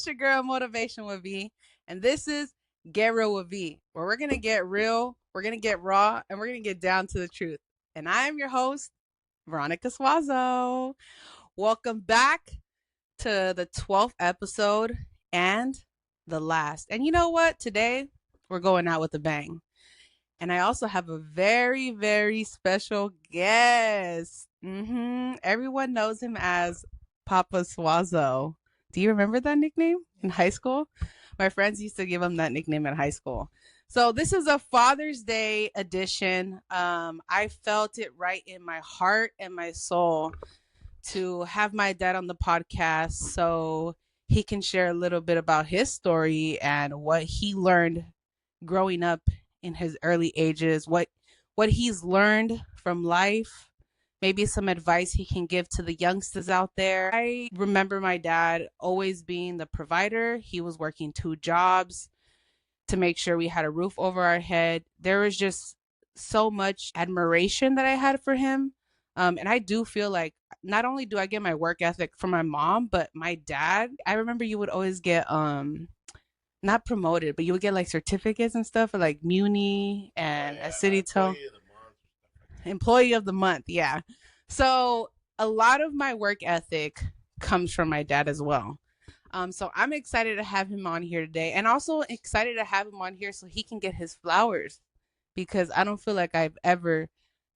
It's your girl Motivation with V, and this is Get Real with V, where we're gonna get real, we're gonna get raw, and we're gonna get down to the truth. And I am your host, Veronica Suazo. Welcome back to the 12th episode and the last. And you know what? Today we're going out with a bang. And I also have a very, very special guest. Everyone knows him as Papa Suazo. Do you remember that nickname in high school? My friends used to give him that nickname in high school. So this is a Father's Day edition. I felt it right in my heart and my soul to have my dad on the podcast so he can share a little bit about his story and what he learned growing up in his early ages, what he's learned from life, maybe some advice he can give to the youngsters out there. I remember my dad always being the provider. He was working 2 jobs to make sure we had a roof over our head. There was just so much admiration that I had for him. And I do feel like not only do I get my work ethic from my mom, but my dad, I remember you would always get not promoted, but you would get like certificates and stuff for like Muni and a city tone. Employee of the month, yeah. So a lot of my work ethic comes from my dad as well. So I'm excited to have him on here today, and also excited to have him on here so he can get his flowers, because I don't feel like I've ever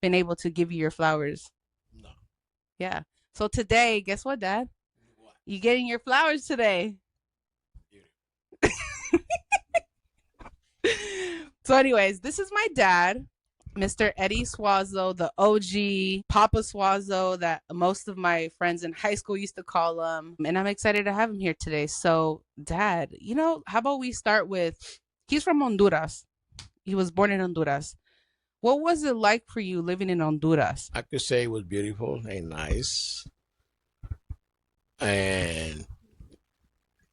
been able to give you your flowers. No. Yeah. So today, guess what, Dad? What? You getting your flowers today. So anyways, this is my dad, Mr. Eddy Suazo, the OG Papa Suazo that most of my friends in high school used to call him. And I'm excited to have him here today. So, Dad, how about we start with, he's from Honduras. He was born in Honduras. What was it like for you living in Honduras? I could say it was beautiful and nice and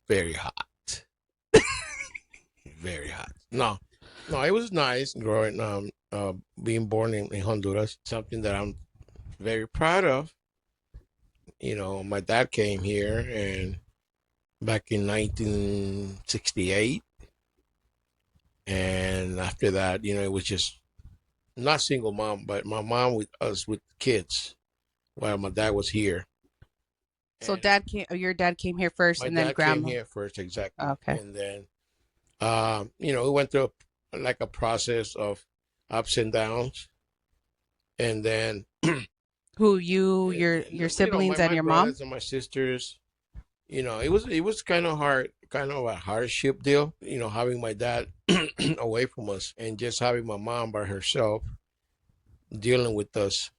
very hot. Very hot. No, it was nice growing being born in Honduras. Something that I'm very proud of. My dad came here and back in 1968, and after that, it was just not single mom, but my mom with us with kids while my dad was here. So And your dad came here first, my and then dad came grandma. here first, exactly. Okay. And then, we went through like a process of ups and downs. And then, Who your siblings and my your mom? brothers and my sisters, it was kind of hard, kind of a hardship deal, having my dad away from us and just having my mom by herself dealing with us.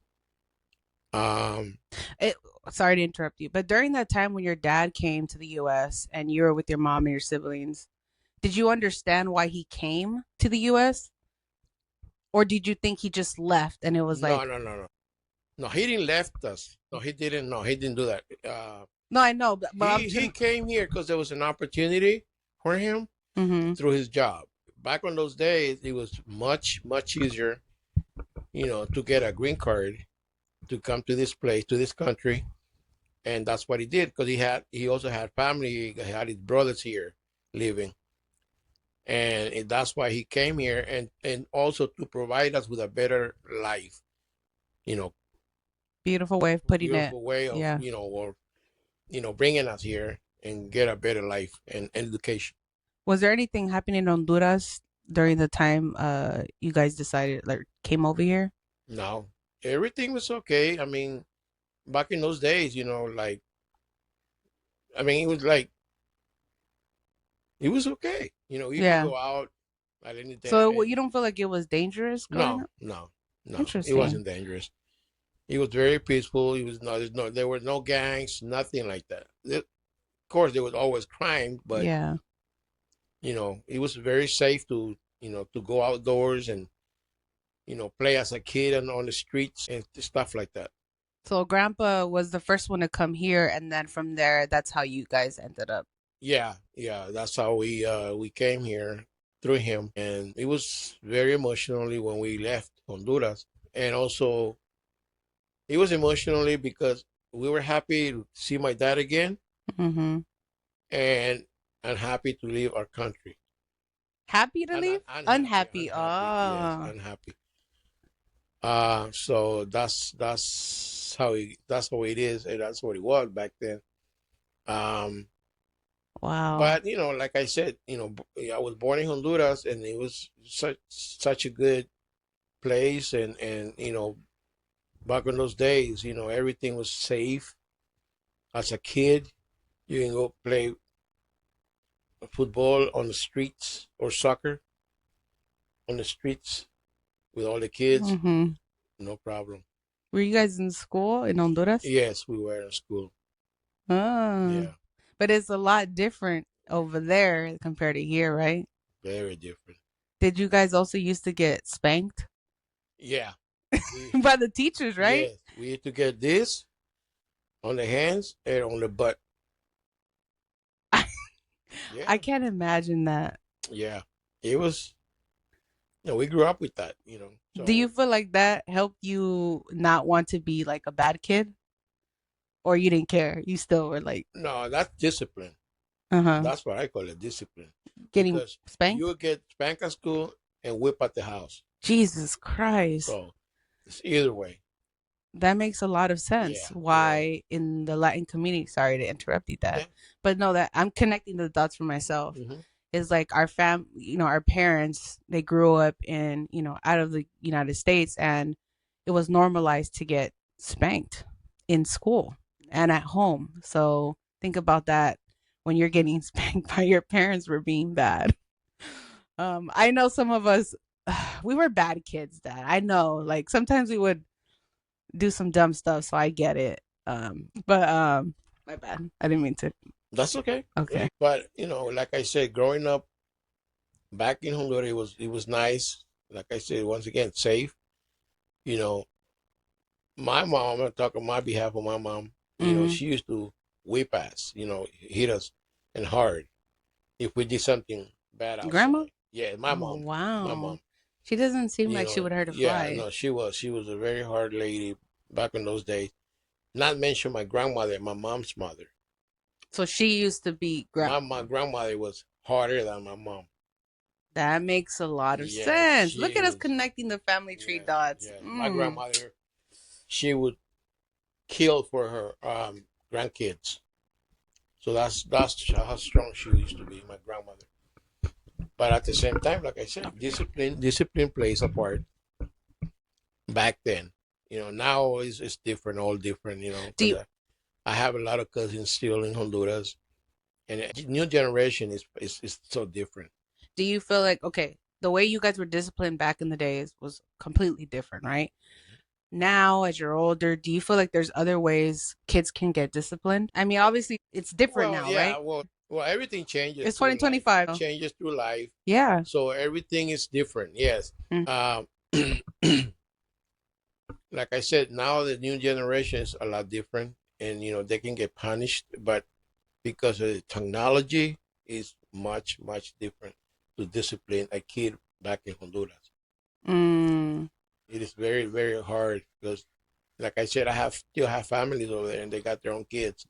Sorry to interrupt you, but during that time when your dad came to the U.S. and you were with your mom and your siblings, did you understand why he came to the U.S.? Or did you think he just left and it was like... No, he didn't left us. No, he didn't. No, he didn't do that. No, I know, but he came here because there was an opportunity for him through his job. Back on those days, it was much, much easier, to get a green card to come to this place, to this country. And that's what he did, because he also had family. He had his brothers here living. And that's why he came here, and also to provide us with a better life, Beautiful way of putting beautiful it. way of, Yeah. or, bringing us here and get a better life and education. Was there anything happening in Honduras during the time you guys decided, like, came over here? No, everything was okay. I mean, back in those days, it was like, it was okay. You could go out at any day. So you don't feel like it was dangerous growing up? No. It Interesting. wasn't dangerous. It was very peaceful. It was there were no gangs, nothing like that. Of course, there was always crime, but yeah, it was very safe to go outdoors and play as a kid and on the streets and stuff like that. So Grandpa was the first one to come here, and then from there, that's how you guys ended up. Yeah, that's how we came here through him, and it was very emotionally when we left Honduras, and also it was emotionally because we were happy to see my dad again, Mm-hmm. and unhappy to leave our country. Happy to leave? Unhappy. Yes, Oh. unhappy. So that's how it is, and that's what it was back then. Um, Wow. but like I said, I was born in Honduras, and it was such a good place, and back in those days, everything was safe. As a kid, you can go play football on the streets or soccer on the streets with all the kids, no problem. Were you guys in school in Honduras? Yes, we were in school. Yeah. But it's a lot different over there compared to here, right? Very different. Did you guys also used to get spanked? Yeah. By the teachers, right? Yes, we had to get this on the hands and on the butt. Yeah. I can't imagine that. Yeah, it was. We grew up with that. So. Do you feel like that helped you not want to be like a bad kid, or you didn't care? You still were like. No, that's discipline. That's what I call it, discipline. Getting spanked. You would get spanked at school and whip at the house. Jesus Christ. So it's either way. That makes a lot of sense. Why in the Latin community, sorry to interrupt you that, but no, that I'm connecting the dots for myself. Is like our our parents, they grew up in, out of the United States, and it was normalized to get spanked in school and at home. So think about that when you're getting spanked by your parents for being bad. I know some of us, we were bad kids, Dad. I know, like sometimes we would do some dumb stuff, so I get it. But my bad. I didn't mean to. That's okay. Okay. But like I said, growing up back in Honduras, it was nice. Like I said, once again, safe. My mom, I'm talking on my behalf of my mom. She used to whip us. Hit us and hard if we did something bad outside. Grandma? Yeah, my mom. Wow. My mom. She doesn't seem like she would hurt a fly. Yeah, no, she was. She was a very hard lady back in those days. Not mention my grandmother, my mom's mother. So she used to be my grandmother was harder than my mom. That makes a lot of sense. Look at us connecting the family tree dots. Yeah. My grandmother, she would kill for her grandkids. So that's how strong she used to be, my grandmother. But at the same time, like I said, discipline plays a part. Back then, now it's different, all different. I have a lot of cousins still in Honduras, and the new generation is so different. Do you feel like, okay, the way you guys were disciplined back in the days was completely different, right? Now, as you're older, do you feel like there's other ways kids can get disciplined? I mean, obviously, it's different now, right? Well, everything changes. It's 2025. Changes through life. Yeah. So everything is different. Yes. Like I said, now the new generation is a lot different, and they can get punished, but because of the technology, is much different to discipline a kid back in Honduras. It is very, very hard because, like I said, still have families over there, and they got their own kids,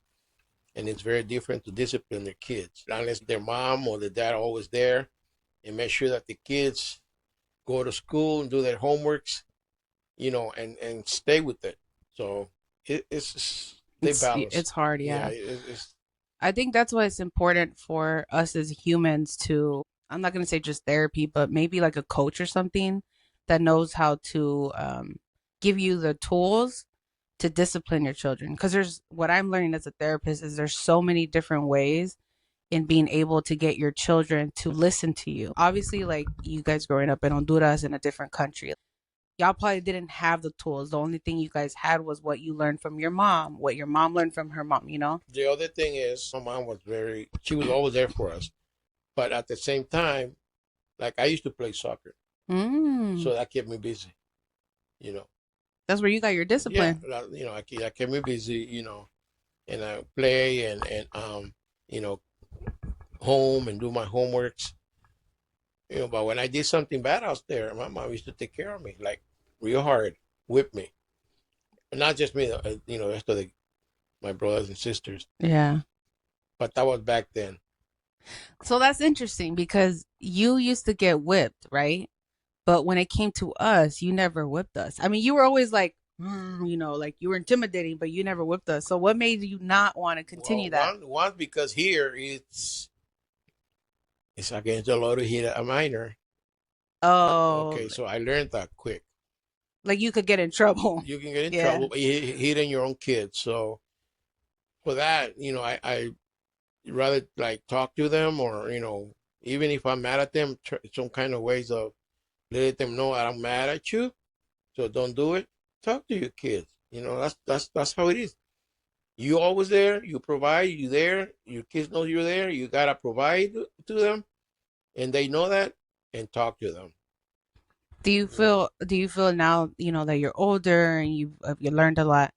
and it's very different to discipline their kids unless their mom or the dad are always there and make sure that the kids go to school and do their homeworks, and stay with it. So it's balance. It's hard, yeah. I think that's why it's important for us as humans to, I'm not going to say just therapy, but maybe like a coach or something that knows how to give you the tools to discipline your children. Because what I'm learning as a therapist is there's so many different ways in being able to get your children to listen to you. Obviously, like you guys growing up in Honduras, in a different country, y'all probably didn't have the tools. The only thing you guys had was what you learned from your mom, what your mom learned from her mom, The other thing is, my mom was she was always there for us. But at the same time, like I used to play soccer. So that kept me busy, That's where you got your discipline. Yeah, that kept me busy, and I play and home and do my homeworks. But when I did something bad out there, my mom used to take care of me, like real hard, whip me. And not just me, the rest of my brothers and sisters. Yeah. But that was back then. So that's interesting because you used to get whipped, right? But when it came to us, you never whipped us. I mean, you were always like, like you were intimidating, but you never whipped us. So what made you not want to Well, continue that? one because here it's against the law to hit a minor. Oh, Okay, so I learned that quick. like you could get in trouble. You can get in Yeah. trouble by hitting your own kids. So for that, I rather like talk to them, or even if I'm mad at them, some kind of ways of letting them know I'm mad at you. So don't do it. Talk to your kids. That's how it is. You always there. You provide. You there. Your kids know you're there. You gotta provide to them, and they know that. And talk to them. Do you feel now, that you're older and you learned a lot?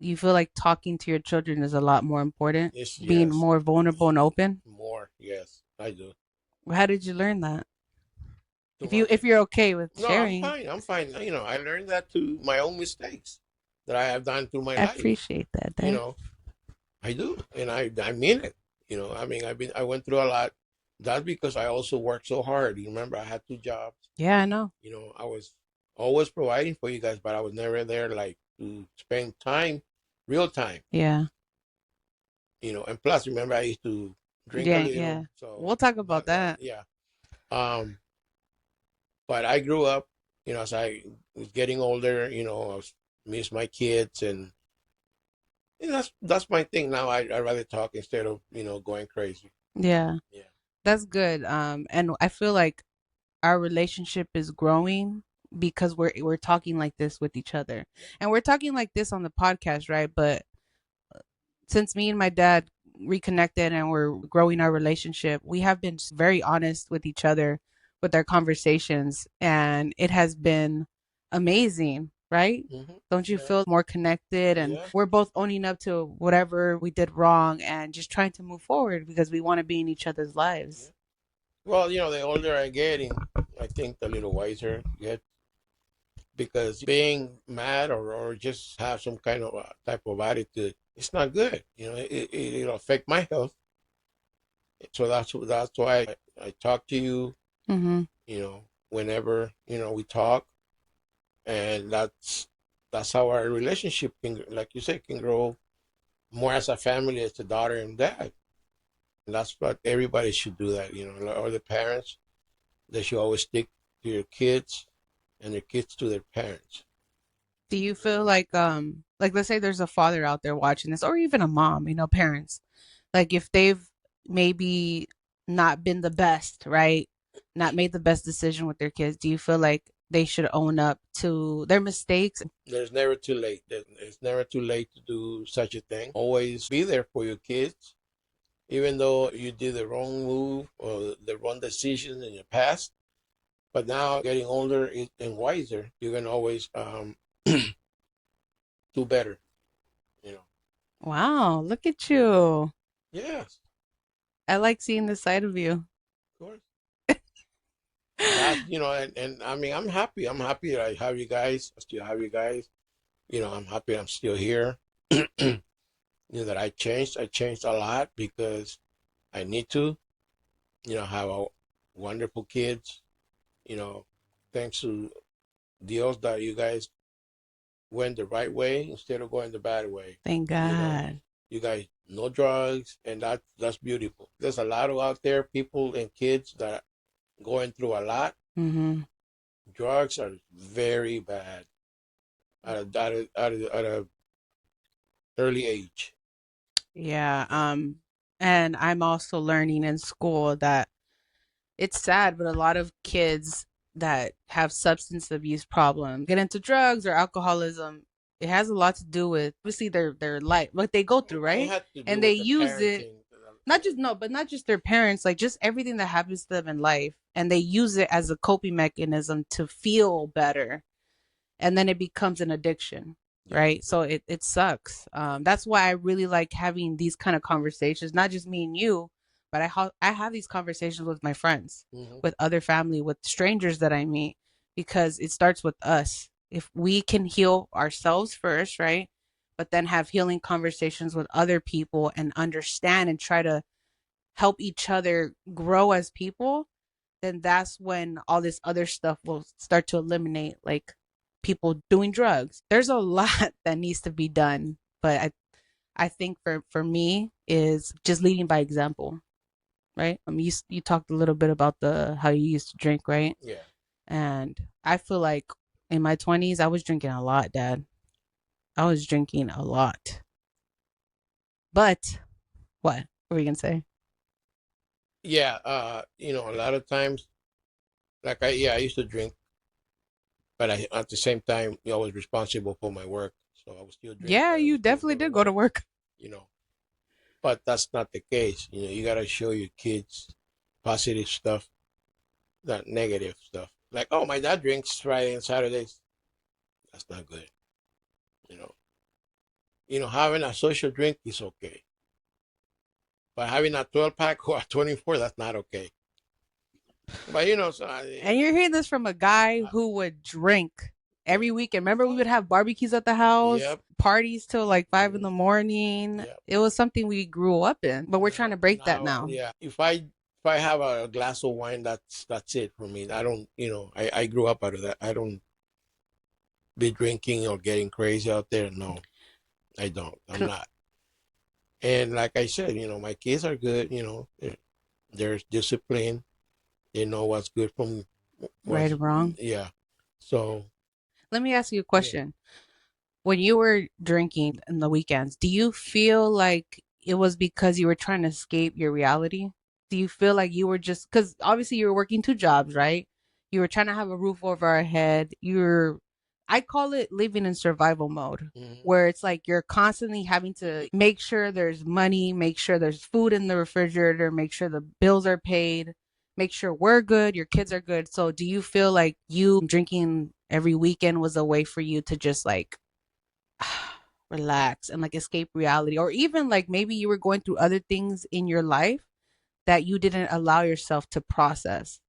You feel like talking to your children is a lot more important, Yes, being yes, more vulnerable and open? more. Yes, I do. How did you learn that? To If you what? if you're okay with No, I'm sharing, fine. I'm fine. I learned that to my own mistakes that I have done through my I life. appreciate that You there. know, I do, and I mean it. I mean, I went through a lot. That's because I also worked so hard. You remember, I had two jobs. Yeah, I know. I was always providing for you guys, but I was never there like to spend time, real time. Yeah. And plus, remember, I used to drink a Yeah, little, yeah. so We'll talk about that that. yeah. Um, but I grew up, as I was getting older, I was miss my kids, and that's my thing now. I rather talk instead of going crazy. Yeah. Yeah. That's good. And I feel like our relationship is growing because we're talking like this with each other. And we're talking like this on the podcast, right? But since me and my dad reconnected and we're growing our relationship, we have been very honest with each other with our conversations, and it has been amazing, right? Don't you Yeah. feel more connected? And Yeah. we're both owning up to whatever we did wrong and just trying to move forward because we want to be in each other's Yeah. lives. Well, the older I get, I think the little wiser I get, because being mad, or just have some kind of type of attitude, it's not good. It'll affect my health. So that's why I talk to you. Mm-hmm. Whenever we talk, and that's how our relationship can, like you said, can grow more as a family, as a daughter and dad. And that's what everybody should do. That or the parents, they should always stick to your kids, and their kids to their parents. Do you feel like let's say there's a father out there watching this or even a mom, parents, like if they've maybe not been the best, right? Not made the best decision with their kids, do you feel like they should own up to their mistakes? There's never too late. It's never too late to do such a thing. Always be there for your kids, even though you did the wrong move or the wrong decision in the past. But now, getting older and wiser, you can always do better. You know. Wow, look at you. Yes, I like seeing this side of you. of course. That and I mean, I'm happy. I'm happy that I have you guys. I still have you guys. I'm happy I'm still here. That I changed. I changed a lot because I need to. Have a wonderful kids. Thanks to Dios that you guys went the right way instead of going the bad way. Thank You know, God. you guys no drugs, and that's beautiful. There's a lot of out there people and kids that are going through a lot. Mm-hmm. Drugs are very bad at a early age. Yeah. And I'm also learning in school that it's sad, but a lot of kids that have substance abuse problems get into drugs or alcoholism. It has a lot to do with obviously their life, what they go through, It right? had to do And they with the use it parenting. not just no, but not just their parents, like just everything that happens to them in life, and they use it as a coping mechanism to feel better, and then it becomes an addiction, Yeah. right? So it sucks. That's why I really like having these kind of conversations, not just me and you, but I have these conversations with my friends, with other family, with strangers that I meet, because it starts with us. If we can heal ourselves first, right? But then have healing conversations with other people and understand and try to help each other grow as people, then that's when all this other stuff will start to eliminate, like people doing drugs. There's a lot that needs to be done, but I think for me is just leading by example, right? I mean, you talked a little bit about the how you used to drink, right? Yeah. And I feel like in my 20s, I was drinking a lot, Dad. I was drinking a lot. But what were you gonna say? Yeah. A lot of times, like I used to drink, but at the same time, I was responsible for my work, so I would still drink, Yeah, but I you would still definitely go to did go to work. work. You know, but that's not the case. You gotta show your kids positive stuff, not negative stuff. Like, oh, my dad drinks Friday and Saturdays. That's not good. You know, having a social drink is okay, but having a 12 pack or a 24, that's not okay. But so And you're hearing this from a guy I, who would drink yeah. every weekend. Remember, we would have barbecues at the house, Yep. parties till like 5 in the morning. Yep. It was something we grew up in, but we're trying to break that Now, now. yeah. If I have a glass of wine, that's it for me. I don't, I grew up out of that. I don't be drinking or getting crazy out there. No, I don't. I'm not. And like I said, my kids are good. There's discipline. They know what's good from Right or what's, wrong. yeah. So Let me ask you a yeah. question. When you were drinking in the weekends, do you feel like it was because you were trying to escape your reality? Do you feel like you were just because obviously you were working two jobs, right? You were trying to have a roof over our head. I call it living in survival mode, where it's like you're constantly having to make sure there's money, make sure there's food in the refrigerator, make sure the bills are paid, make sure we're good, your kids are good. So do you feel like you drinking every weekend was a way for you to just like relax and like escape reality, or even like maybe you were going through other things in your life that you didn't allow yourself to process?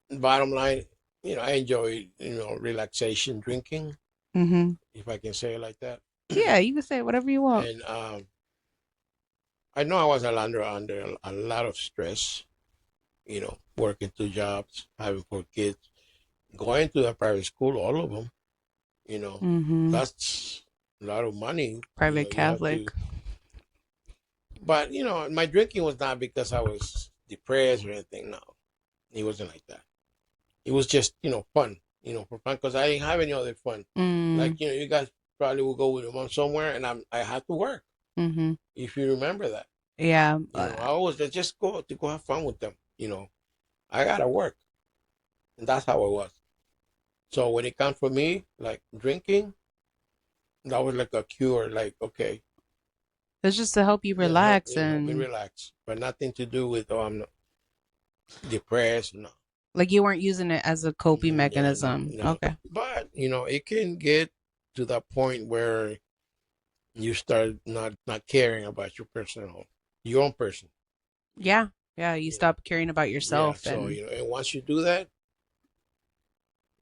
Bottom line, I enjoy, relaxation drinking, Mm-hmm. if I can say it like that. Yeah, you can say whatever you want. And I know I was under a lot of stress, working two jobs, having four kids, going to a private school, all of them, Mm-hmm. that's a lot of money. Private You have Catholic. to, but, my drinking was not because I was depressed or anything. No, it wasn't like that. It was just, fun, for fun, because I didn't have any other fun. Like, you guys probably will go with your mom somewhere, and I had to work. Mm-hmm. If you remember that, Yeah. I always just go have fun with them. I gotta work, and that's how it was. So when it comes for me, like drinking, that was like a cure. Like, okay, It's just to help you yeah, help, relax help me and relax, but nothing to do with, oh, I'm not depressed. No. like you weren't using it as a coping Yeah, no, mechanism. no. Okay. But it can get to that point where you start not caring about your own person. Yeah. Yeah. You You know, stop caring about yeah. yourself. So And and once you do that,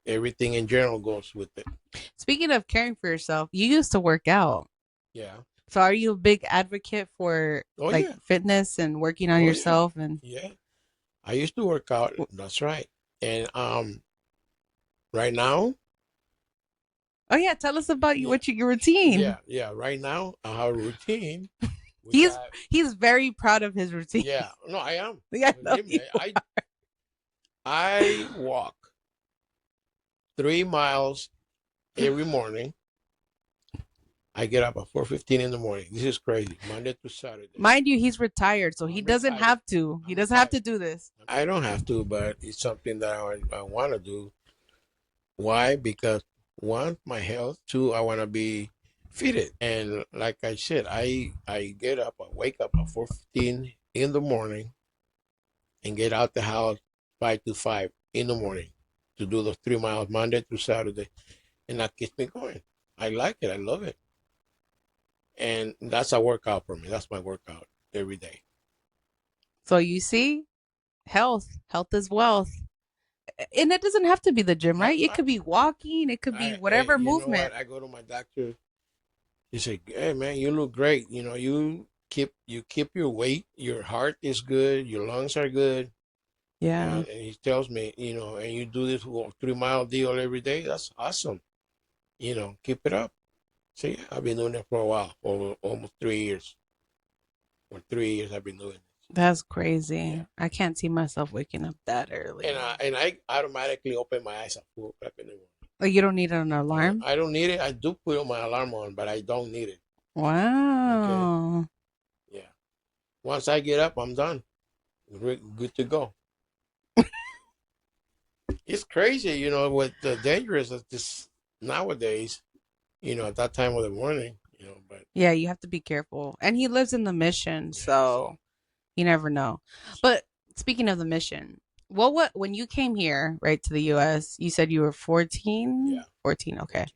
everything in general goes with it. speaking of caring for yourself, you used to work out. Yeah. So are you a big advocate for Oh like yeah. fitness and working on Oh yeah. yourself? And Yeah. I used to work out. That's right. And right now, oh yeah, tell us about yeah, your routine. yeah. Right now, I have a routine, which He's he's very proud of his routine. yeah. No, I am. Yeah, I know Believe me, you. I walk 3 miles every morning. I get up at 4:15 in the morning. This is crazy. Monday to Saturday. Mind you, he's retired, so he I'm doesn't retired. have to. He I'm doesn't have retired. to do this. I don't have to, but it's something that I want to do. Why? Because one, my health. Two, I want to be fitted. And like I said, I get up, I wake up at 4:15 in the morning and get out the house 5 to 5 in the morning to do those 3 miles Monday through Saturday, and that keeps me going. I like it. I love it, and that's a workout for me. That's my workout every day. So you see, health is wealth, and it doesn't have to be the gym, right? It could be walking. It could be whatever You know movement. what? I go to my doctor. He said, "Hey man, you look great. You keep your weight, your heart is good, your lungs are good. Yeah. And he tells me, and you do this 3 mile deal every day. That's awesome. Keep it up. See, I've been doing it for a while, for almost 3 years. For 3 years, I've been doing it. That's crazy. Yeah. I can't see myself waking up that early. And I automatically open my eyes at 4 o'clock in the morning. Like, you don't need an alarm? I don't need it. I do put my alarm on, but I don't need it. Wow. Okay. Yeah. Once I get up, I'm done. Good to go. It's crazy, what the dangerous is this nowadays, at that time of the morning, but Yeah, you have to be careful. And he lives in the mission, yeah, so you never know. But speaking of the mission, what when you came here, right, to the US, you said you were 14? Yeah. 14, okay.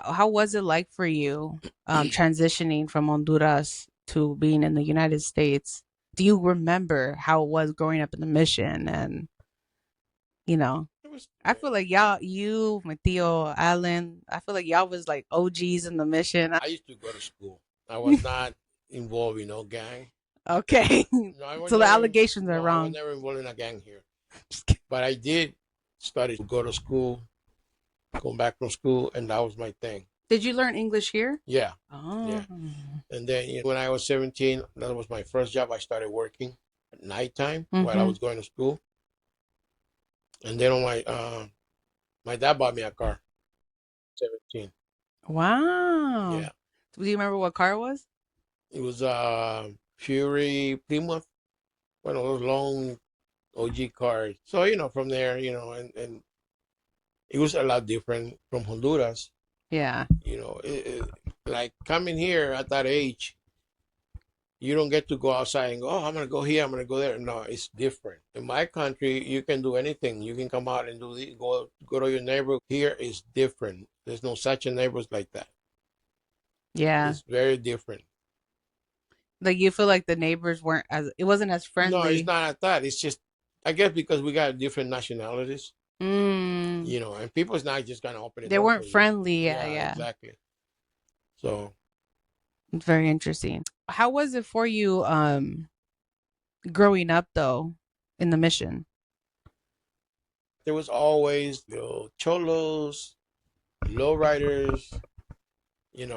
How was it like for you transitioning from Honduras to being in the United States? Do you remember how it was growing up in the mission? And I feel like y'all, you, my Tío, Alan, I feel like y'all was like OGs in the mission. I used to go to school. I was not involved in no gang. Okay. No, So the allegations are wrong. I was never involved in a gang here. But I did study to go to school, come back from school, and that was my thing. Did you learn English here? Yeah. Oh. Yeah. And then when I was 17, that was my first job. I started working at nighttime while I was going to school. And then my dad bought me a car. 17. Wow. Yeah. Do you remember what car it was? It was Fury Plymouth, one of those long OG cars. So from there, and it was a lot different from Honduras. Yeah. Like coming here at that age, you don't get to go outside and go, oh, I'm gonna go here, I'm gonna go there. No, it's different. In my country, you can do anything. You can come out and go to your neighbor. Here is different. There's no such a neighbors like that. Yeah. It's very different. Like you feel like the neighbors it wasn't as friendly. No, it's not like that. It's just, I guess because we got different nationalities. And people's not just gonna open it. They weren't friendly. Yeah. Exactly. So it's very interesting. How was it for you growing up though in the mission? There was always cholos, lowriders, in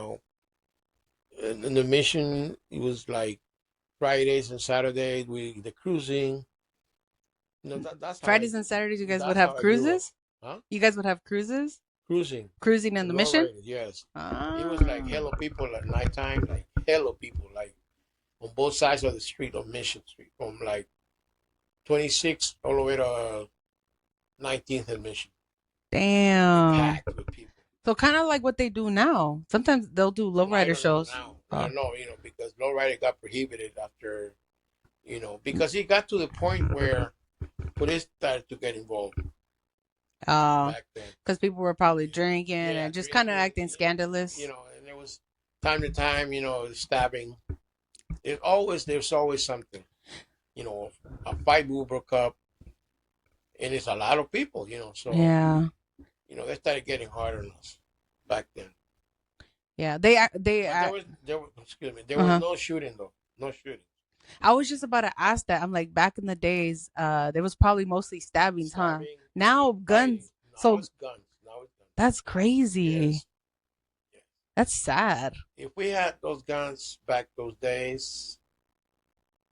the mission, it was like Fridays and Saturdays, the cruising. That's Fridays and Saturdays, you guys would have cruises? Huh? You guys would have cruises? Cruising in the mission? Yes. It was like hello people at nighttime, like hello people, like on both sides of the street on Mission Street, from like 26th all the way to 19th and Mission. Damn. Packed with people. So kind of like what they do now. Sometimes they'll do lowrider shows. I don't know, because lowrider got prohibited after, because it got to the point where police started to get involved. Back then. Because people were probably drinking and just kind of acting scandalous. And there was time to time, stabbing. There's always something. A fight broke up, and it's a lot of people, so yeah. They started getting hard on us back then. Yeah, there was no shooting though. No shooting. I was just about to ask that. I'm like, back in the days, there was probably mostly stabbings, huh? Now guns. Now it's guns. That's crazy. Yes. Yes. That's sad. If we had those guns back those days,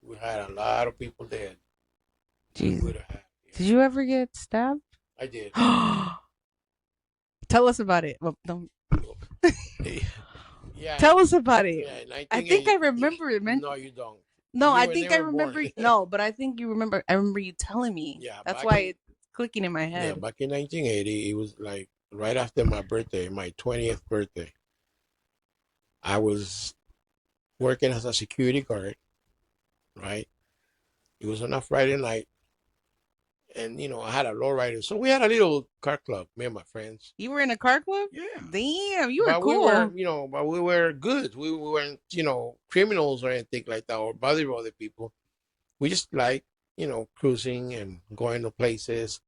we had a lot of people dead. Jeez. Did you ever get stabbed? I did. Tell us about it. Well, don't. Yeah. Tell us about it. Yeah, I think I remember it, man. No, you don't. No, I think I remember. No, but I think you remember. I remember you telling me. Yeah. That's why it's clicking in my head. Yeah, back in 1980, it was like right after my birthday, my 20th birthday. I was working as a security guard, right? It was on a Friday night. And, I had a lowrider. So we had a little car club, me and my friends. You were in a car club? Yeah. Damn, you were cool. But we were good. We weren't, criminals or anything like that or bother other people. We just like, cruising and going to places.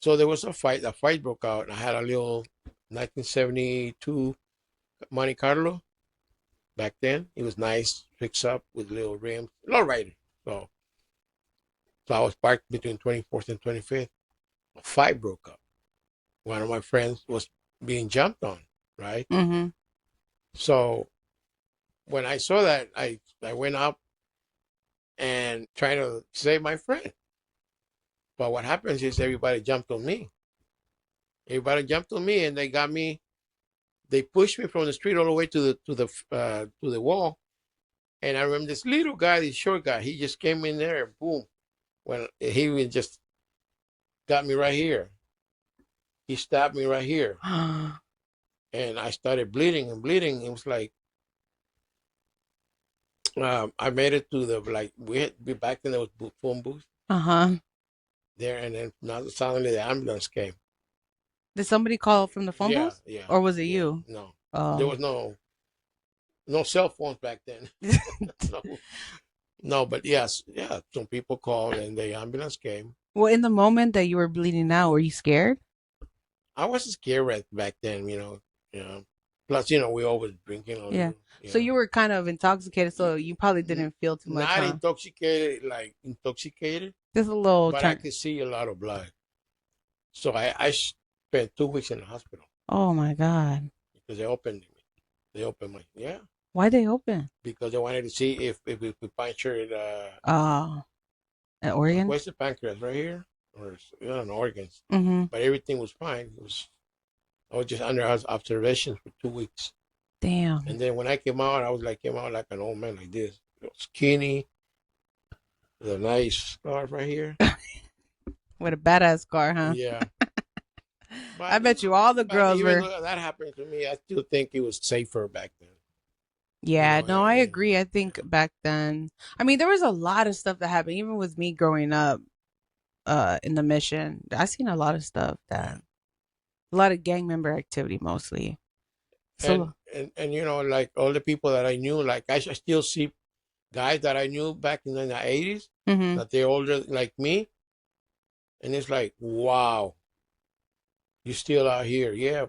So there was a fight. A fight broke out. And I had a little 1972 Monte Carlo. back then. It was nice, fixed up with little rims, low rider. So, so I was parked between 24th and 25th. A fight broke up. One of my friends was being jumped on, right? Mm-hmm. So when I saw that, I went up and trying to save my friend. But what happens is everybody jumped on me. Everybody jumped on me, and they got me. They pushed me from the street all the way to the wall. And I remember this little guy, this short guy. He just came in there and boom, when he even just got me right here. He stabbed me right here, and I started bleeding and bleeding. It was like I made it to the we had to be back then. There was phone booth there, and then now suddenly the ambulance came. Did somebody call from the phone Yeah, booth? yeah. Or was it Yeah. you? No, there Oh. was no cell phones back then. no, no, but yes, yeah. Some people called, and the ambulance came. Well, in the moment that you were bleeding out, were you scared? I wasn't scared back then, you know. Plus, we always drinking a Yeah. little. So you were kind of intoxicated, so you probably didn't feel too much, Not huh? intoxicated, like intoxicated, Just a little but I turn. could see a lot of blood. So I spent 2 weeks in the hospital Oh my God. because they opened me. They opened my Why they open? because they wanted to see if we punctured At Oregon? where's the pancreas right here or organs, Mm-hmm. but everything was fine. I was just under observation for 2 weeks, Damn. and then when I came out, came out like an old man like this, skinny, with a nice scarf right here. With a badass scar, huh? Yeah. I But bet you all the girls even were. though that happened to me, I still think it was safer back then. Yeah, no, I Yeah. agree. I think back then, I mean, there was a lot of stuff that happened, even with me growing up, in the mission. I seen a lot of stuff that, a lot of gang member activity mostly. And, So, and like all the people that I knew, like I still see guys that I knew back in the 80s mm-hmm. that they're older like me, and it's like, wow, you still out here? Yeah,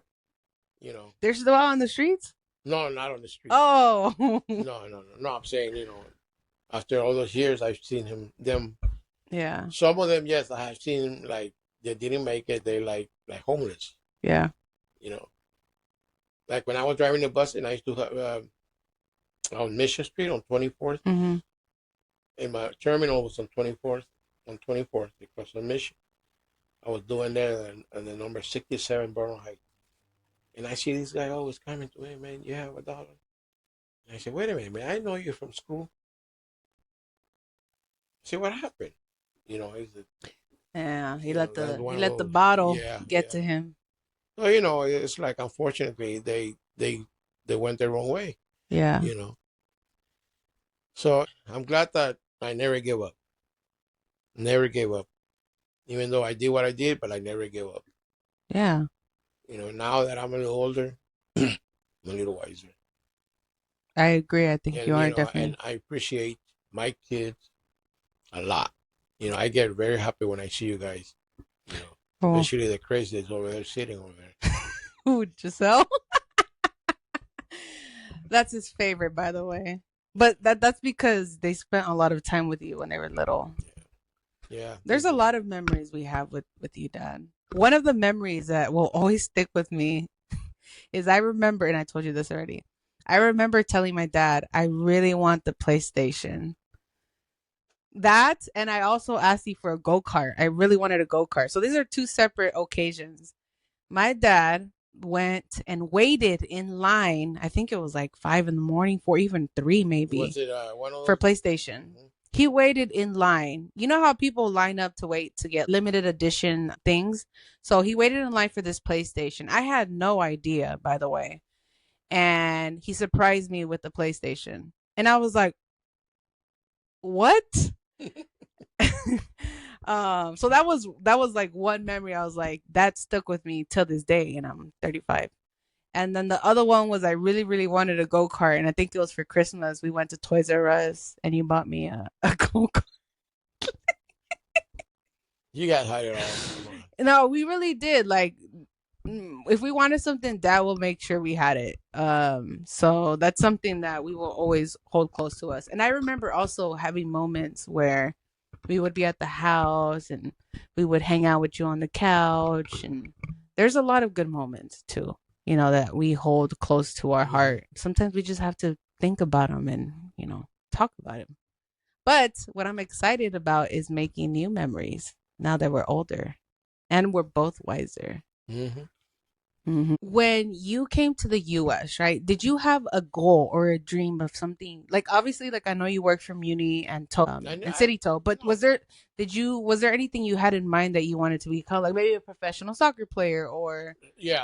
They're still out on the streets? No, not on the street. Oh. No. I'm saying, after all those years, I've seen them. Yeah. Some of them, yes, I have seen like they didn't make it. They like homeless. Yeah. Like when I was driving the bus and I used to have on Mission Street on 24th, Mm-hmm. and my terminal was on 24th because of Mission. I was doing there and the number 67 Borough Heights. And I see this guy always coming to me, man, you have $1. And I said, wait a minute, man, I know you from school. I said, what happened? He's Yeah, he let the bottle get yeah. to him. So it's like unfortunately they went the wrong way. Yeah. So I'm glad that I never gave up. Never gave up. Even though I did what I did, but I never gave up. Yeah. Now that I'm a little older, I'm a little wiser. I agree. I think you are definitely. And I appreciate my kids a lot. I get very happy when I see you guys. Especially the crazy that's over there sitting over there. Ooh, Giselle. That's his favorite, by the way. But that's because they spent a lot of time with you when they were little. Yeah. There's a lot of memories we have with you, Dad. One of the memories that will always stick with me is I remember, and I told you this already, I remember telling my dad, I really want the PlayStation. That, and I also asked you for a go-kart. I really wanted a go-kart. So these are two separate occasions. My dad went and waited in line. I think it was like 5 in the morning, 4, even 3 maybe. Was it one of those? For PlayStation. Mm-hmm. He waited in line. You know how people line up to wait to get limited edition things? So he waited in line for this PlayStation. I had no idea, by the way. And he surprised me with the PlayStation. And I was like, what? So that was like one memory. I was like, that stuck with me till this day, and I'm 35. And then the other one was I really, really wanted a go-kart, and I think it was for Christmas. We went to Toys R Us, and you bought me a go-kart. You got hired all. No, we really did. Like, if we wanted something, Dad will make sure we had it. So that's something that we will always hold close to us. And I remember also having moments where we would be at the house and we would hang out with you on the couch, and there's a lot of good moments too, that we hold close to our heart. Sometimes we just have to think about them and talk about them. But what I'm excited about is making new memories now that we're older and we're both wiser. Mm-hmm. When you came to the US, right? Did you have a goal or a dream of something? Like obviously, like I know you worked for Muni and and City Toe, but was there anything you had in mind that you wanted to become? Like maybe a professional soccer player or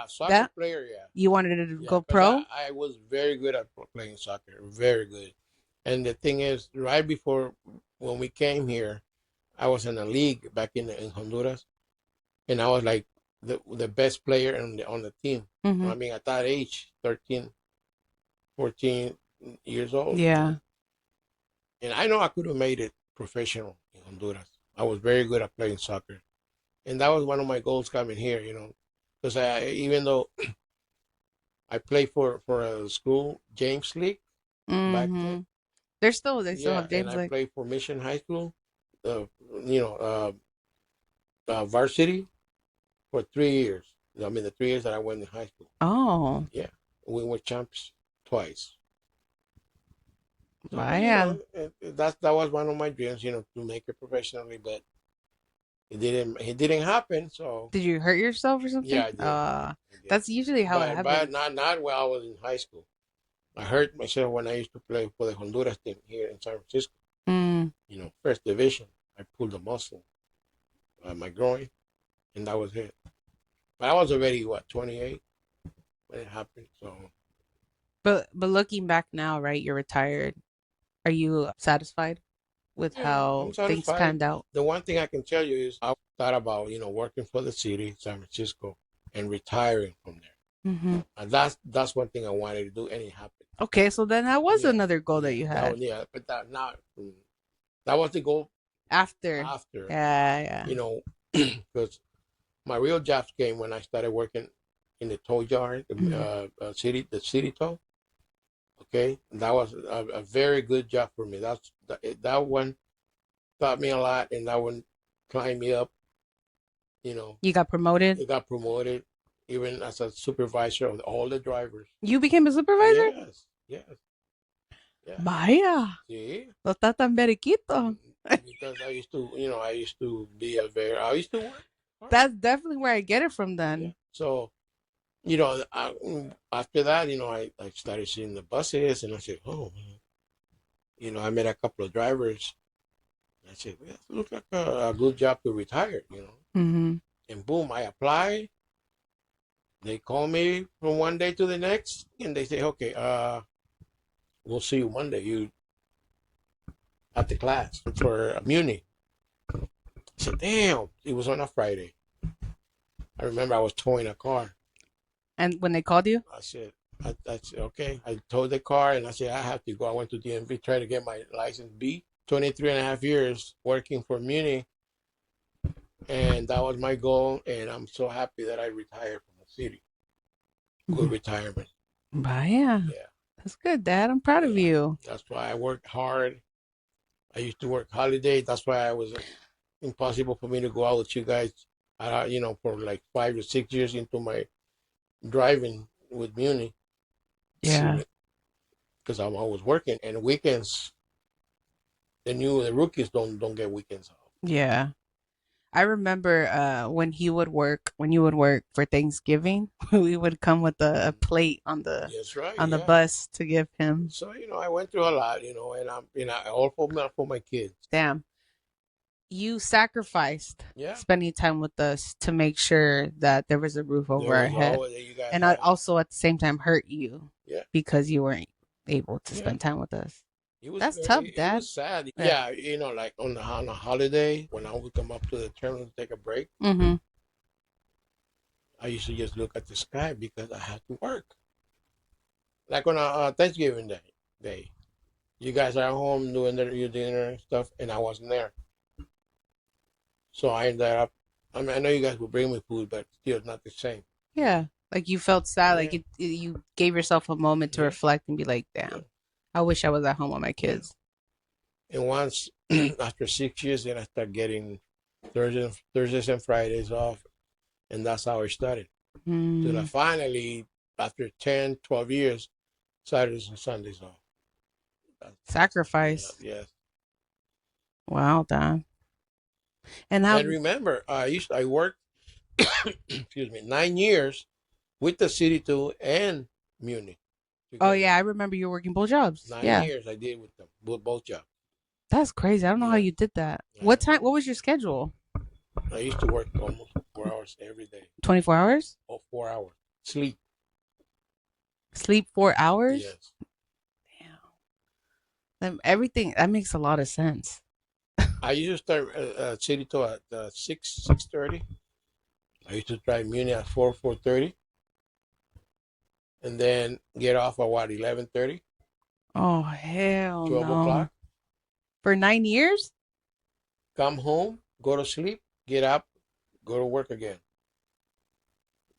soccer player, you wanted to go pro? I was very good at playing soccer, very good. And the thing is, right before when we came here, I was in a league back in Honduras, and I was like the best player on the team. I mean, at that age, 13, 14 years old. Yeah. And I know I could have made it professional in Honduras. I was very good at playing soccer. And that was one of my goals coming here, because even though I played for a school, James League, back then. They still have James and I League. played for Mission High School, varsity for 3 years. I mean, the 3 years that I went in high school. Oh. Yeah, we were champs twice. So, that was one of my dreams, to make it professionally, but it didn't happen. So did you hurt yourself or something? Yeah, I did. That's usually how it happens. But not while I was in high school. I hurt myself when I used to play for the Honduras team here in San Francisco. First division. I pulled a muscle, my groin, and that was it. But I was already 28 when it happened. So, but looking back now, right? You're retired. Are you satisfied with how things panned out? The one thing I can tell you is I thought about working for the city, San Francisco, and retiring from there. And that's one thing I wanted to do, and it happened. Okay, so then that was another goal that you had. But that was the goal after. Yeah. Because my real jobs came when I started working in the tow yard, the city tow. Okay, that was a very good job for me. That one taught me a lot, and that one climbed me up. You got promoted. You got promoted, even as a supervisor of all the drivers. You became a supervisor? Yes. Yeah. Vaya. Sí. No está tan beriquito. Because I used to work hard. That's definitely where I get it from then. Yeah. So, after that, I started seeing the buses, and I said, oh, man. I met a couple of drivers. I said, well, it looks like a good job to retire, And boom, I applied. They call me from one day to the next, and they say, okay, we'll see you Monday. You at the class for Muni. I said, damn, it was on a Friday. I remember I was towing a car. And when they called you? I said, okay. I towed the car, and I said, I have to go. I went to DMV, trying to get my license B. 23 and a half years working for Muni. And that was my goal, and I'm so happy that I retired from the city. Good retirement. Vaya. Yeah. That's good, Dad. I'm proud of you. That's why I worked hard. I used to work holidays. That's why it was impossible for me to go out with you guys, for like 5 or 6 years into my driving with Muni. Yeah. Because I'm always working, and weekends, the rookies don't get weekends off. Yeah. I remember when you would work for Thanksgiving, we would come with a plate on the the bus to give him. So I went through a lot, and I'm all for my kids. Damn, you sacrificed spending time with us to make sure that there was a roof over our head, and I also at the same time hurt you because you weren't able to spend time with us. That's tough, Dad. It was sad. Yeah, like on a holiday, when I would come up to the terminal to take a break, I used to just look at the sky because I had to work. Like on a Thanksgiving day, you guys are at home doing your dinner and stuff, and I wasn't there. So I ended up, I know you guys would bring me food, but still not the same. Yeah. Like you felt sad, like Yeah, you gave yourself a moment to yeah, reflect and be like, yeah, damn, I wish I was at home with my yeah. kids. And once after 6 years, then I start getting Thursdays and Fridays off, and that's how I started. Till I Mm, finally, after 10, 12 years, Saturdays and Sundays off. Yeah, sacrifice. yes. Wow, Dan. And how And remember, I worked, excuse me, 9 years with the city too and Munich oh together. yeah, I remember you were working both jobs. Nine Yeah. years I did with them, both jobs. That's crazy. I don't know how Yeah, you did that. I What don't time know. what was your schedule? I used to work almost 4 hours every day. 24 hours? Oh, 4 hours sleep. Sleep 4 hours? Yes, Damn. Everything that makes a lot of sense. I used to start city tour at 6:30. I used to drive Munich at 4:30, and then get off at what 11:30, Oh hell 12 o'clock. no. For 9 years? Come home, go to sleep, get up, go to work again.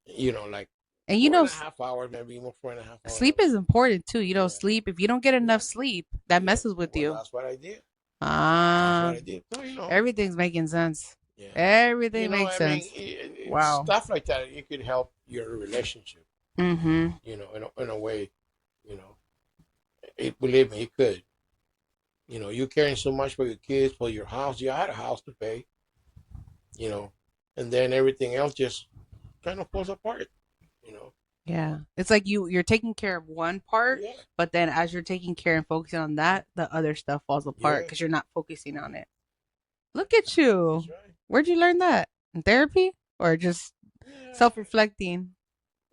Like And four and a half hours, maybe more 4.5 hours sleep a is day. important too. Yeah, Sleep. If you don't get yeah, enough sleep, that yeah. messes with Well, you. that's what I did. That's what Ah, I did. So, everything's making sense. yeah. Everything makes I mean, sense. Wow. stuff like that, it could help your relationship, Mm-hmm. in a way, you know, believe me, it could. You're caring so much for your kids, for your house. You had a house to pay, you know, and then everything else just kind of falls apart, you know. Yeah. It's like you're taking care of one part, Yeah, but then as you're taking care and focusing on that, the other stuff falls apart yeah, because you're not focusing on it. Look at you. that's right. Where'd you learn that? In therapy or just Yeah, self-reflecting?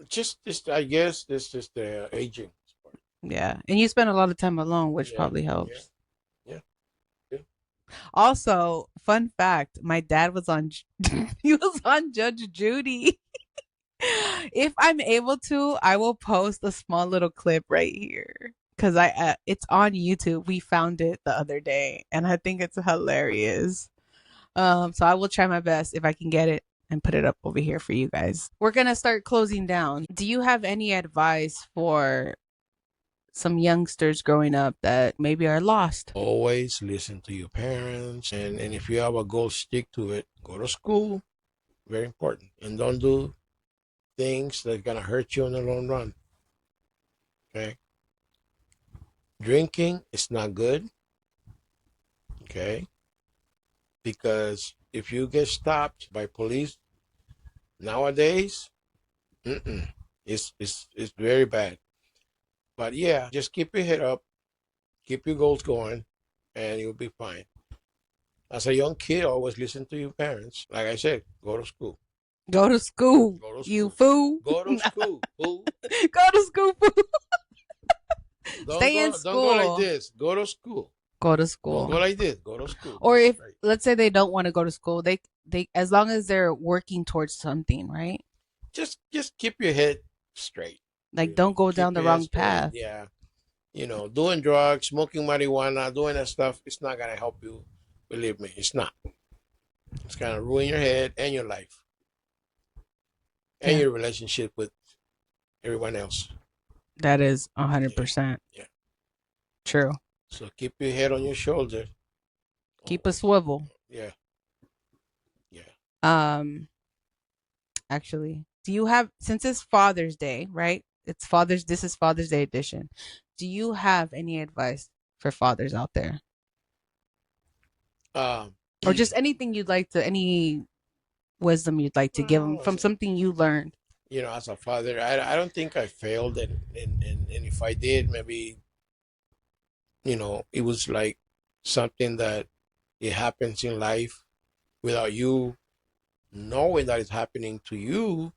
just I guess this is the aging part. Yeah. And you spend a lot of time alone, which Yeah, probably yeah, helps. yeah, yeah. Also, fun fact, my dad was on he was on Judge Judy. If I'm able to, I will post a small little clip right here cuz it's on YouTube. We found it the other day and I think it's hilarious. So I will try my best if I can get it and put it up over here for you guys. We're going to start closing down. Do you have any advice for some youngsters growing up that maybe are lost? Always listen to your parents, and if you have a goal, stick to it. Go to school, very important, and don't do things that are gonna hurt you in the long run. Okay, drinking is not good. Okay, because if you get stopped by police nowadays, it's very bad. But yeah, just keep your head up, keep your goals going, and you'll be fine. As a young kid, always listen to your parents. Like I said, go to school. Go to school, Go to you school. fool. Go to school. Fool. Go to school, fool. Don't Stay in go. Don't go like school. this. Go to school. Go to Don't go school. like this. Go to school. Or if Right. let's say they don't want to go to school, they as long as they're working towards something, right? Just keep your head straight. Like don't go down Keep the your head wrong straight. path. Yeah. Doing drugs, smoking marijuana, doing that stuff, it's not gonna help you. Believe me, it's not. It's gonna ruin your head and your life and Yeah. your relationship with everyone else. That is Yeah. 100% Yeah. true. So keep your head on your shoulder. Keep a Always. swivel. Yeah. Yeah. Um actually, do you have since it's Father's Day, right? This is Father's Day edition. Do you have any advice for fathers out there? Um. Or just anything you'd like to any wisdom you'd like to give them well, from something you learned? as a father, I don't think I failed, and if I did, maybe it was like something that it happens in life without you knowing that it's happening to you,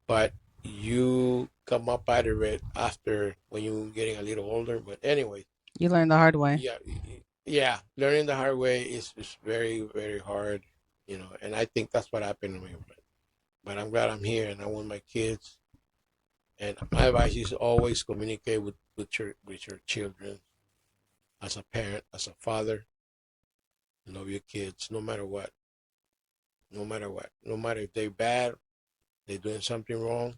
but you come up out of it after when you're getting a little older. But anyway, You learned the hard way. yeah, yeah, learning the hard way is very, very hard, and I think that's what happened to me. But I'm glad I'm here, and I want my kids. And my advice is always communicate with your children as a parent, as a father. Love your kids, no matter what, no matter what, no matter if they're bad, they're doing something wrong,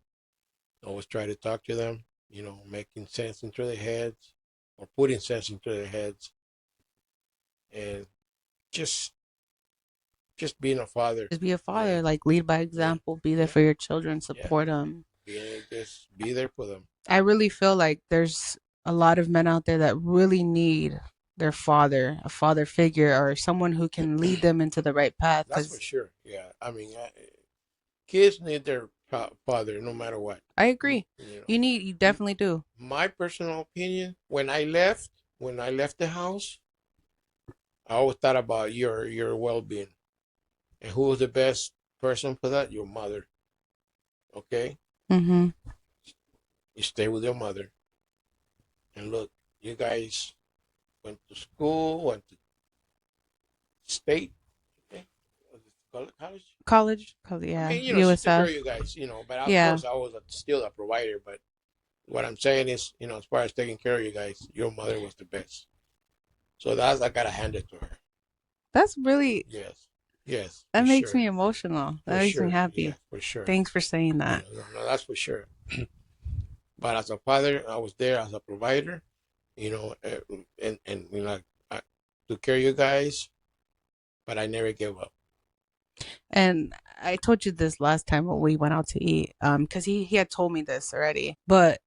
always try to talk to them, making sense into their heads or putting sense into their heads, and just just being a father. Just be a father, Yeah, like lead by yeah, example, be there yeah, for your children, yeah. support them. Just be there for them. I really feel like there's a lot of men out there that really need their father, a father figure, or someone who can lead them into the right path. That's for Because sure. Yeah, I mean, kids need their father no matter what. I agree, You you definitely do. My personal opinion, when I left the house, I always thought about your well-being, and who was the best person for that? Your mother. Okay, Mm-hmm. you stay with your mother, and look, you guys went to school, went to state, okay, college. College, I yeah, mean, she took care USF, of you guys, but of yeah. course I was still a provider. But what I'm saying is, as far as taking care of you guys, your mother was the best. So I gotta hand it to her. That's really, Yes, yes, that for makes sure, me emotional. That for makes me sure, yeah, happy. for sure. Thanks for saying that. No, that's for sure. But as a father, I was there as a provider, and I took care of you guys, but I never gave up. And I told you this last time when we went out to eat, because he had told me this already. But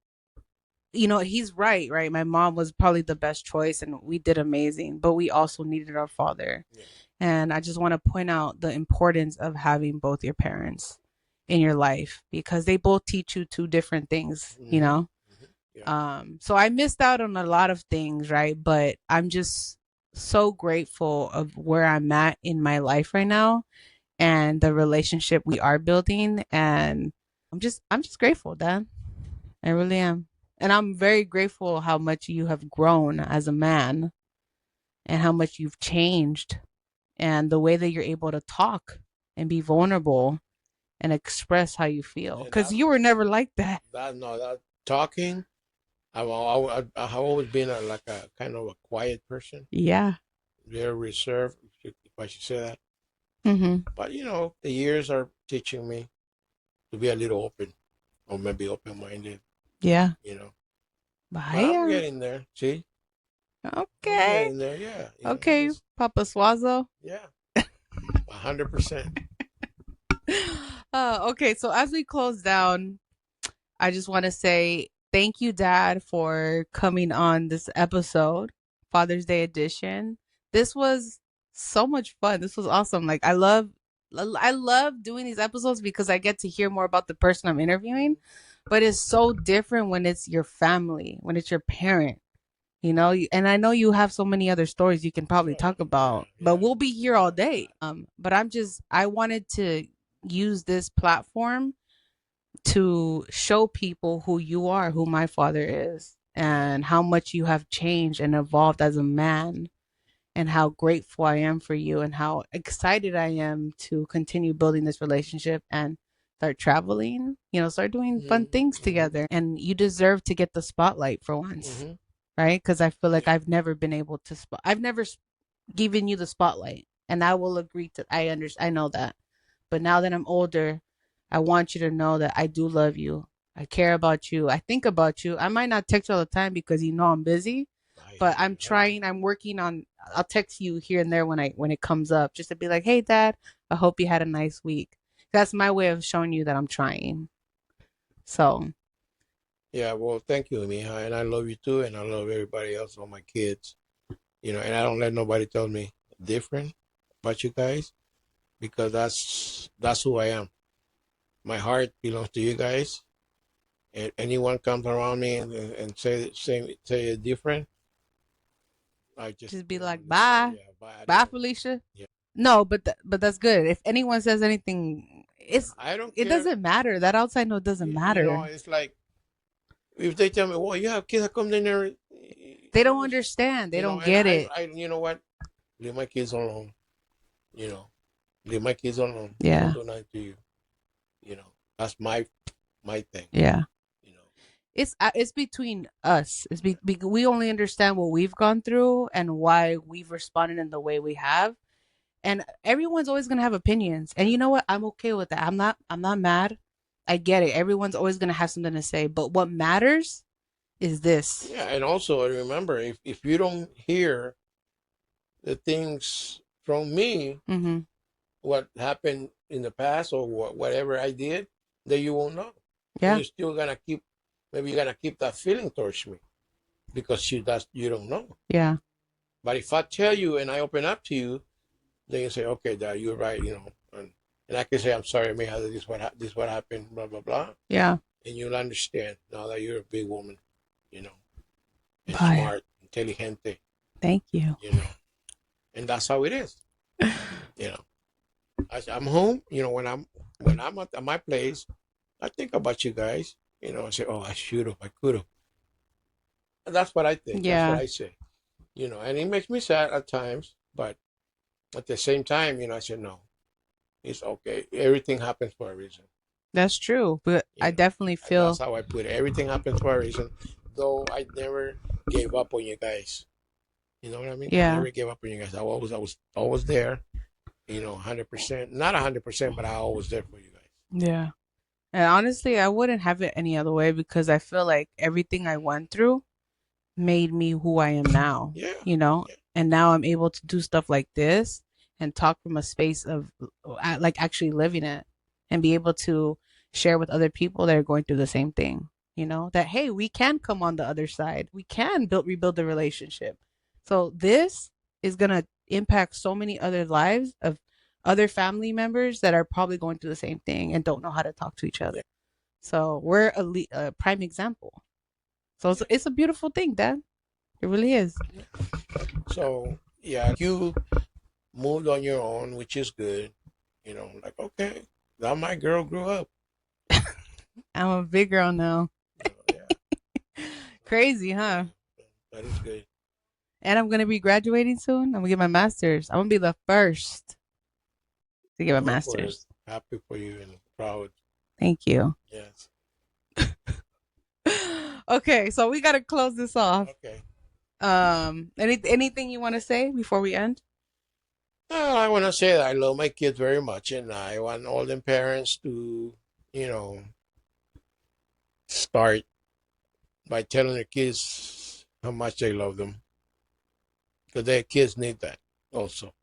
he's right, right? My mom was probably the best choice, and we did amazing. But we also needed our father, Yeah. and I just want to point out the importance of having both your parents in your life because they both teach you two different things. Mm-hmm. Yeah. So I missed out on a lot of things, right? But I'm just so grateful of where I'm at in my life right now and the relationship we are building, and I'm just grateful, Dad. I really am. And I'm very grateful how much you have grown as a man and how much you've changed and the way that you're able to talk and be vulnerable and express how you feel And cuz you were never like that. that talking, I've always been like a kind of a quiet person, Yeah. very reserved, if I should say that. Mhm. But the years are teaching me to be a little open, or maybe open-minded. Yeah. You know, but I'm Bye. getting there. See, I'm Okay. getting there. Yeah, Okay, Papa Suazo. yeah, 100%. Okay, so as we close down, I just want to say thank you, Dad, for coming on this episode, Father's Day edition. This was so much fun. This was awesome. Like I love doing these episodes because I get to hear more about the person I'm interviewing, but it's so different when it's your family, when it's your parent. And I know you have so many other stories you can probably talk about, but we'll be here all day. But I wanted to use this platform to show people who you are, who my father is, and how much you have changed and evolved as a man, and how grateful I am for you, and how excited I am to continue building this relationship and start traveling, start doing fun things together. And you deserve to get the spotlight for once, Mm-hmm. right? Because I feel like I've never been able to, I've never given you the spotlight. And I will agree to, I know that. But now that I'm older, I want you to know that I do love you. I care about you. I think about you. I might not text you all the time because I'm busy, but I'm trying. I'm working on. I'll text you here and there when it comes up, just to be like, "Hey, Dad, I hope you had a nice week." That's my way of showing you that I'm trying. So Yeah, well, thank you, Mija, and I love you too, and I love everybody else, all my kids. And I don't let nobody tell me different about you guys, because that's who I am. My heart belongs to you guys, and anyone comes around me and say it different, I just just be like, say, "Bye, yeah, bye. bye, Felicia." Yeah, No, but that's good. If anyone says anything, I don't it care. doesn't matter. That outside note doesn't matter. It's like, if they tell me, "Well, you have kids that come in there," They don't understand. They don't and get it. you know what? Leave my kids alone. You know, leave my kids alone. They don't Yeah. do nothing to you. That's my thing. Yeah. You know. It's between us. We only understand what we've gone through and why we've responded in the way we have. And everyone's always gonna have opinions. And you know what? I'm okay with that. I'm not mad. I get it. Everyone's always going to have something to say. But what matters is this. Yeah, and also remember, if you don't hear the things from me, what happened in the past or whatever I did, then you won't know. Yeah. And you're still gonna keep, maybe you're gonna keep that feeling towards me because you don't know. Yeah. But if I tell you and I open up to you, then you say, okay, Dad, you're right, and I can say, I'm sorry, Mija, this what happened, blah blah blah. Yeah. And you'll understand now that you're a big woman, and smart, intelligente. Thank you. And that's how it is. I'm home. When I'm at my place, I think about you guys. I say, oh, I should have, I could have. That's what I think. Yeah. That's what I say. And it makes me sad at times, but at the same time, I say, no, it's okay. Everything happens for a reason. That's true, but I definitely feel that's how I put it. Everything happens for a reason. Though I never gave up on you guys. You know what I mean? Yeah. I never gave up on you guys. I was always there. 100%, not 100%, but I always there for you guys. Yeah. And honestly, I wouldn't have it any other way because I feel like everything I went through made me who I am now. Yeah. Yeah. And now I'm able to do stuff like this and talk from a space of like actually living it and be able to share with other people that are going through the same thing. That, hey, we can come on the other side. We can rebuild the relationship. So this is going to impact so many other lives of other family members that are probably going through the same thing and don't know how to talk to each other. So we're a prime example. So it's a beautiful thing, Dad. It really is. So, yeah, you moved on your own, which is good. Like, okay, now my girl grew up. I'm a big girl now. Yeah. Crazy, huh? That is good. And I'm going to be graduating soon. I'm going to get my master's. I'm going to be the first to get my master's. Happy for you and proud. Thank you. Yes. Okay, so we got to close this off. Okay. Anything you want to say before we end? I want to say that I love my kids very much, and I want all them parents to, start by telling their kids how much they love them. Because their kids need that also.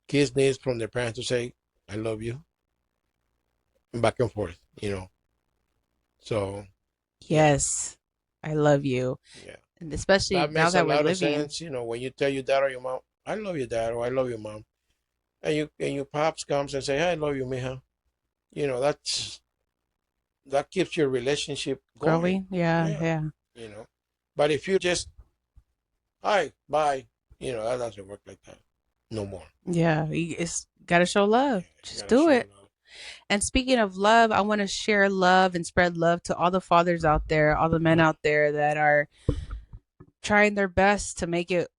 Kids need from their parents to say, I love you. And back and forth, So. Yes, I love you. Yeah. And especially now that we're living. Sense, when you tell your dad or your mom, I love you, Dad, or I love you, Mom. And your pops comes and say, hey, I love you, Mija. That keeps your relationship going. Yeah. But if you just, hi, bye, that doesn't work like that. No more. Yeah, it's got to show love. Just do it. Love. And speaking of love, I want to share love and spread love to all the fathers out there, all the men out there that are trying their best to make it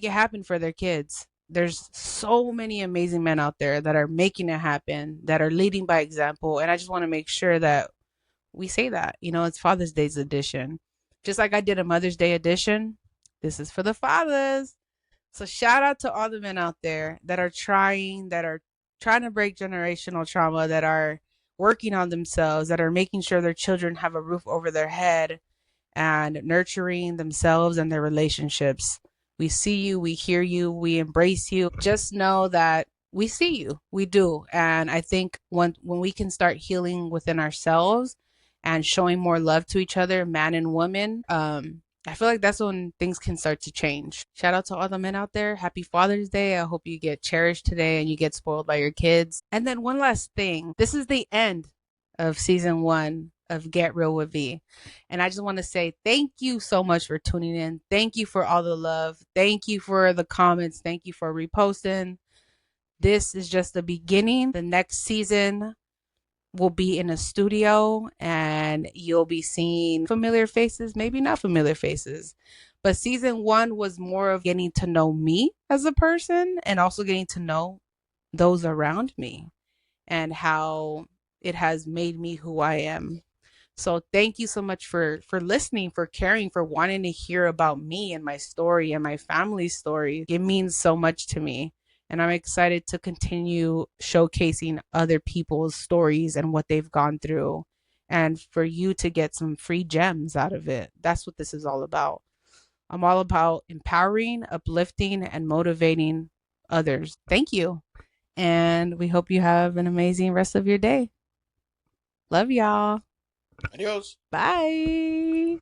happen for their kids. There's so many amazing men out there that are making it happen, that are leading by example. And I just want to make sure that we say that, it's Father's Day's edition. Just like I did a Mother's Day edition, this is for the fathers. So shout out to all the men out there that are trying to break generational trauma, that are working on themselves, that are making sure their children have a roof over their head and nurturing themselves and their relationships. We see you, we hear you, we embrace you. Just know that we see you, we do. And I think when we can start healing within ourselves and showing more love to each other, man and woman, I feel like that's when things can start to change. Shout out to all the men out there. Happy Father's Day. I hope you get cherished today and you get spoiled by your kids. And then one last thing. This is the end of season 1 of Get Real with V. And I just want to say thank you so much for tuning in. Thank you for all the love. Thank you for the comments. Thank you for reposting. This is just the beginning. The next season will be in a studio and you'll be seeing familiar faces, maybe not familiar faces. But season 1 was more of getting to know me as a person and also getting to know those around me and how it has made me who I am. So thank you so much for listening, for caring, for wanting to hear about me and my story and my family's story. It means so much to me. And I'm excited to continue showcasing other people's stories and what they've gone through, and for you to get some free gems out of it. That's what this is all about. I'm all about empowering, uplifting, and motivating others. Thank you. And we hope you have an amazing rest of your day. Love y'all. Adios. Bye.